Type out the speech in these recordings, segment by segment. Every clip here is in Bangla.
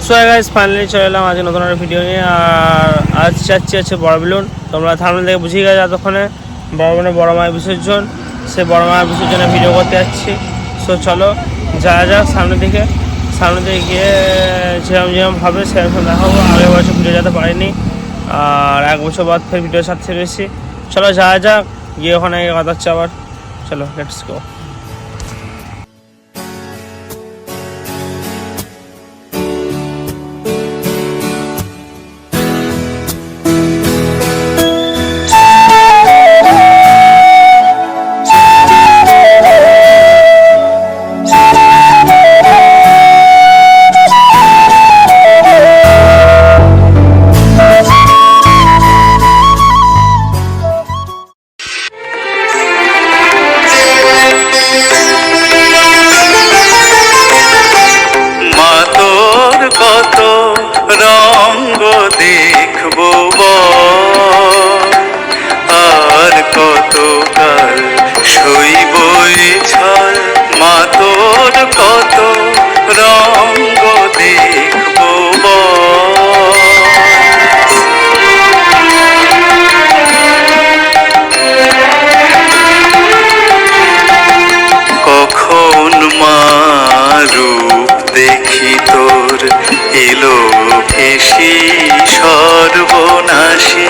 সো গাইস ফাইনালি চলে এলাম আজকে নতুন একটা ভিডিও নিয়ে। আর আজ যাচ্ছি বড় বেলুন। তোমরা থাম্বনেল থেকে বুঝিয়ে গেছো এতক্ষণে বড় বেলুনে বড় মায়ের বিসর্জন। সে বড় মায়ের বিসর্জনে ভিডিও করতে যাচ্ছি। সো চলো যাওয়া যাক সামনে দিকে গিয়ে যেরকম হবে সেরকম দেখাবো। আগের বছর ভিডিও যেতে পারিনি, আর এক বছর বাদ ফের ভিডিও ছাড়তে বেশি। চলো যাওয়া যাক, গিয়ে ওখানে কথা হচ্ছে আবার। চলো লেটস গো। রঙ্গ দেখবো আর কতকাল সইব ছাল, মা তোর কত রঙ্গ দেখবো কখন মা রূপ দেখি তোর এলো ভেসি সর্বনাশী,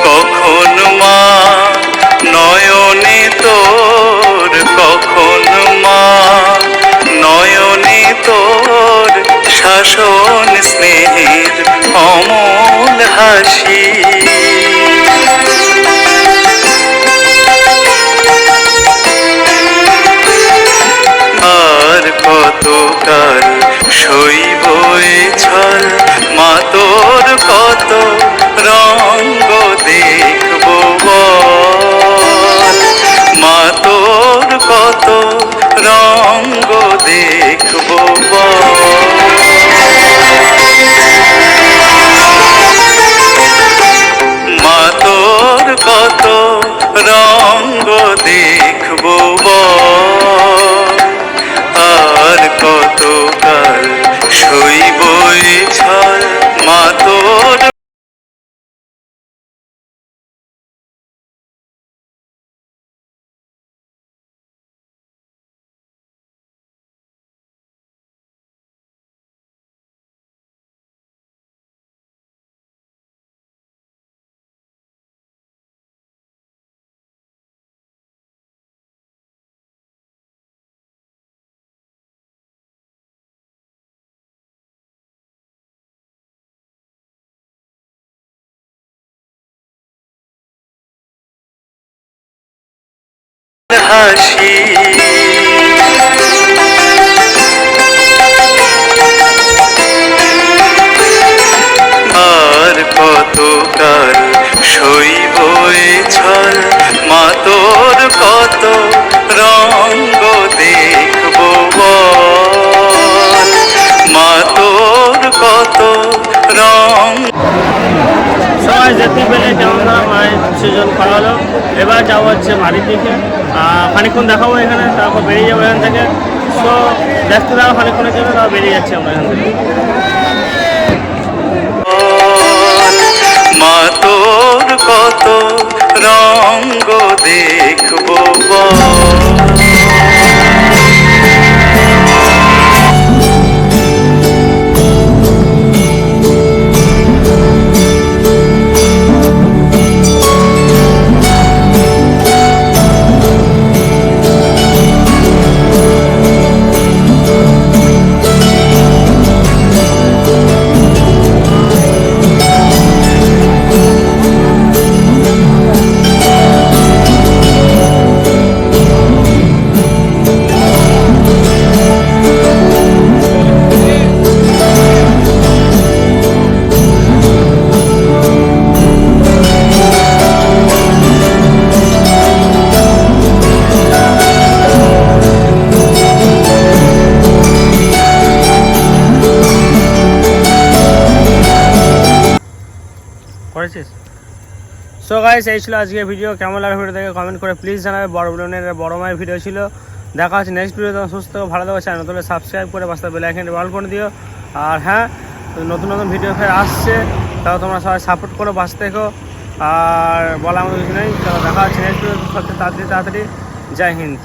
কখন মা নয়নে তোর, কখন মা নয়নে তোর শাসন স্নেহের অমল হাসি। আর কতকাল সইব ছাল, মা তোর কত রঙ্গ দেখবো মা তোর কত রঙ্গ দেখবো মা তোর কত রঙ্গ দেখবো আর কতকাল সইব ছাল, মা তোর। হাসি আর কতকাল সইব ছাল, মা তোর কত রঙ্গ দেখবো মা তোর কত রঙ। সবাই যেতে পেরে যেমন মায়ের বিসর্জন করা হলো। এবার যাবো হচ্ছে বাড়ির দিকে, খানিকক্ষণ দেখাবো এখানে, তারপর বেরিয়ে যাবো এখান থেকে। সো দেখতে দাও খানিকক্ষণের জন্য, তারপর বেরিয়ে যাচ্ছি আমরা এখান থেকে। মা তোর কত রঙ্গ দেখবো করেছিস। সো গাইস এই ছিল আজকের ভিডিও। কেমন লাগে ভিডিও থেকে কমেন্ট করে প্লিজ জানাবে। বড় বেলুনের বড় মায়ের ভিডিও ছিল। দেখা হচ্ছে নেক্সট ভিডিও। সুস্থ ভালো থাকো, চ্যানেল সাবস্ক্রাইব করে পাশে বেল আইকনটি অল করে দিও। আর হ্যাঁ, তো নতুন নতুন ভিডিও ফের আসছে, তাও তোমরা সবাই সাপোর্ট করো, পাশে থেকো। আর বলা আমাদের কিছু নেই, চলো দেখা হচ্ছে নেক্সট ভিডিও সবচেয়ে তাড়াতাড়ি। জয় হিন্দ।